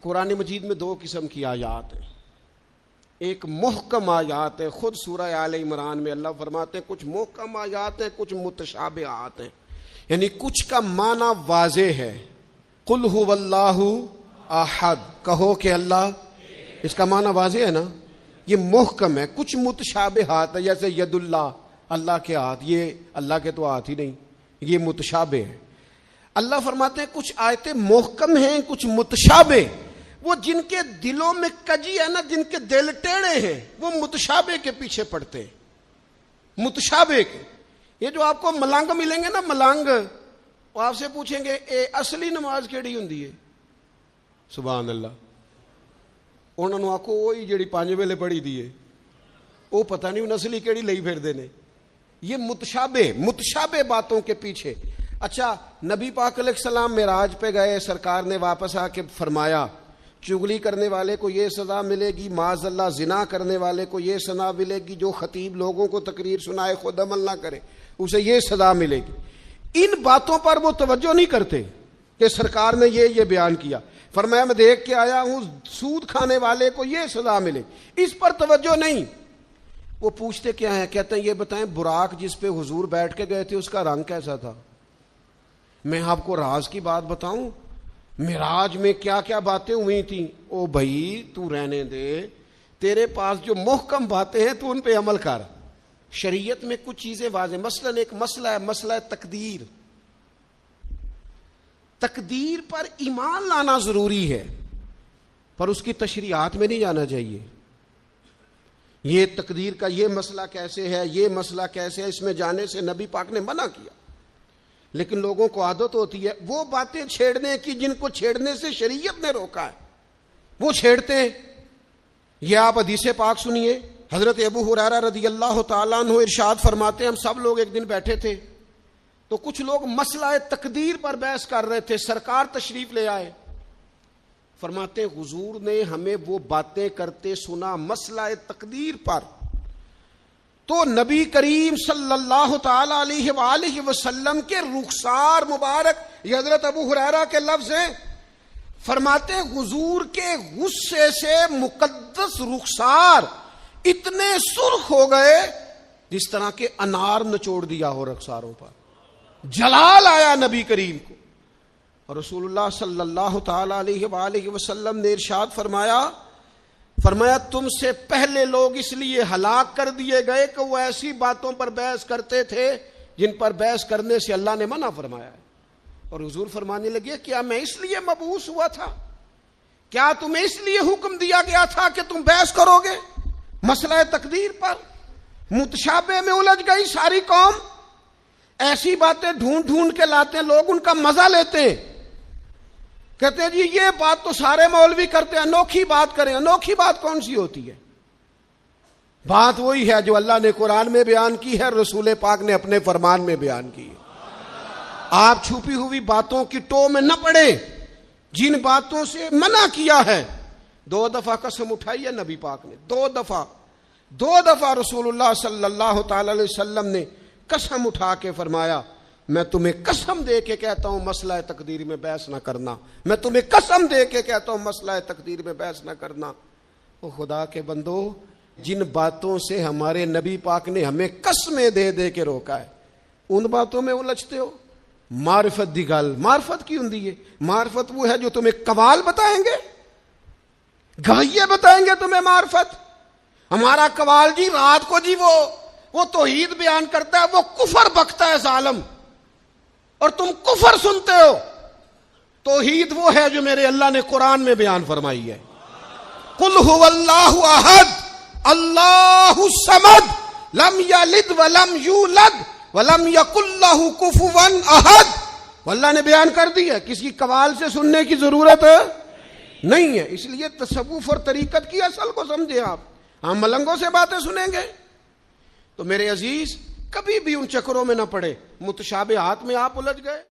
قرآن مجید میں دو قسم کی آیات ہیں. ایک محکم آیات ہے. خود سورہ آل عمران میں اللہ فرماتے ہیں کچھ محکم آیات ہیں، کچھ متشابہات ہیں، یعنی کچھ کا معنی واضح ہے. قل هو اللہ احد، کہو کہ اللہ، اس کا معنی واضح ہے نا، یہ محکم ہے. کچھ متشابہات ہے جیسے ید اللہ، اللہ کے ہاتھ، یہ اللہ کے تو ہاتھ ہی نہیں، یہ متشابہ ہے. اللہ فرماتے ہیں کچھ آیتیں محکم ہیں، کچھ متشابہ. وہ جن کے دلوں میں کجی ہے نا، جن کے دل ٹیڑے ہیں، وہ متشابہ کے پیچھے پڑتے ہیں. متشابہ کے، یہ جو آپ کو ملنگ ملیں گے نا، ملنگ، وہ آپ سے پوچھیں گے اے اصلی نماز کیڑی ہوندی ہے؟ سبحان اللہ. انہوں نے آکو وہی جڑی 5 ویلے پڑھی دی ہے، وہ پتہ نہیں انہوں اصلی کیڑی لئی پھر دینے. یہ متشابہ باتوں کے پیچھے. اچھا، نبی پاک علیہ السلام معراج پہ گئے، سرکار نے واپس آ کے فرمایا چغلی کرنے والے کو یہ سزا ملے گی، معاذ اللہ زنا کرنے والے کو یہ سزا ملے گی، جو خطیب لوگوں کو تقریر سنائے خود عمل نہ کرے اسے یہ سزا ملے گی. ان باتوں پر وہ توجہ نہیں کرتے کہ سرکار نے یہ بیان کیا. فرمایا میں دیکھ کے آیا ہوں سود کھانے والے کو یہ سزا ملے، اس پر توجہ نہیں. وہ پوچھتے کیا ہیں؟ کہتے ہیں یہ بتائیں براق جس پہ حضور بیٹھ کے گئے تھے اس کا رنگ کیسا تھا؟ میں آپ کو راز کی بات بتاؤں، معراج میں کیا کیا باتیں ہوئی تھیں. او بھائی تو رہنے دے، تیرے پاس جو محکم باتیں ہیں تو ان پہ عمل کر. شریعت میں کچھ چیزیں واضح، مثلا ایک مسئلہ ہے، مسئلہ تقدیر. تقدیر پر ایمان لانا ضروری ہے، پر اس کی تشریحات میں نہیں جانا چاہیے. یہ تقدیر کا یہ مسئلہ کیسے ہے، یہ مسئلہ کیسے ہے، اس میں جانے سے نبی پاک نے منع کیا. لیکن لوگوں کو عادت ہوتی ہے وہ باتیں چھیڑنے کی جن کو چھیڑنے سے شریعت نے روکا ہے، وہ چھیڑتے ہیں. یہ آپ حدیث پاک سنیے. حضرت ابو ہریرہ رضی اللہ تعالیٰ عنہ ارشاد فرماتے ہیں ہم سب لوگ ایک دن بیٹھے تھے تو کچھ لوگ مسئلہ تقدیر پر بحث کر رہے تھے. سرکار تشریف لے آئے. فرماتے ہیں حضور نے ہمیں وہ باتیں کرتے سنا مسئلہ تقدیر پر، تو نبی کریم صلی اللہ تعالی علیہ وآلہ وسلم کے رخسار مبارک، یہ حضرت ابو ہریرہ کے لفظ ہیں، فرماتے ہیں حضور کے غصے سے مقدس رخسار اتنے سرخ ہو گئے جس طرح کے انار نچوڑ دیا ہو رخساروں پر. جلال آیا نبی کریم کو. اور رسول اللہ صلی اللہ تعالی علیہ وآلہ وسلم نے ارشاد فرمایا تم سے پہلے لوگ اس لیے ہلاک کر دیے گئے کہ وہ ایسی باتوں پر بحث کرتے تھے جن پر بحث کرنے سے اللہ نے منع فرمایا ہے. اور حضور فرمانے لگے کیا میں اس لیے مبعوث ہوا تھا؟ کیا تمہیں اس لیے حکم دیا گیا تھا کہ تم بحث کرو گے مسئلہ تقدیر پر؟ متشابہ میں الجھ گئی ساری قوم. ایسی باتیں ڈھونڈ ڈھونڈ کے لاتے ہیں لوگ، ان کا مزہ لیتے ہیں. کہتے ہیں جی یہ بات تو سارے مولوی کرتے ہیں، انوکھی بات کریں. انوکھی بات کون سی ہوتی ہے؟ بات وہی ہے جو اللہ نے قرآن میں بیان کی ہے، رسول پاک نے اپنے فرمان میں بیان کی ہے. آپ چھپی ہوئی باتوں کی ٹو میں نہ پڑے. جن باتوں سے منع کیا ہے 2 دفعہ قسم اٹھائی ہے نبی پاک نے، 2 دفعہ رسول اللہ صلی اللہ تعالی علیہ وسلم نے قسم اٹھا کے فرمایا میں تمہیں قسم دے کے کہتا ہوں مسئلہ تقدیر میں بحث نہ کرنا. میں تمہیں قسم دے کے کہتا ہوں مسئلہ تقدیر میں بحث نہ کرنا. او خدا کے بندو، جن باتوں سے ہمارے نبی پاک نے ہمیں قسمیں دے دے کے روکا ہے ان باتوں میں الجھتے ہو. معرفت دی گل، معرفت کی ہوندی ہے؟ معرفت وہ ہے جو تمہیں قوال بتائیں گے، گویے بتائیں گے تمہیں معرفت. ہمارا قوال جی رات کو جی وہ توحید بیان کرتا ہے، وہ کفر بکتا ہے ظالم، اور تم کفر سنتے ہو. توحید وہ ہے جو میرے اللہ نے قرآن میں بیان فرمائی ہے. قل هو اللہ احد اللہ الصمد لم یلد ولم یولد ولم یکن لہ کفوا احد. اللہ نے بیان کر دی ہے، کسی قوال سے سننے کی ضرورت نہیں ہے. اس لیے تصوف اور طریقت کی اصل کو سمجھے آپ. ہم ملنگوں سے باتیں سنیں گے تو میرے عزیز کبھی بھی ان چکروں میں نہ پڑے. متشابہات میں آپ الجھ گئے.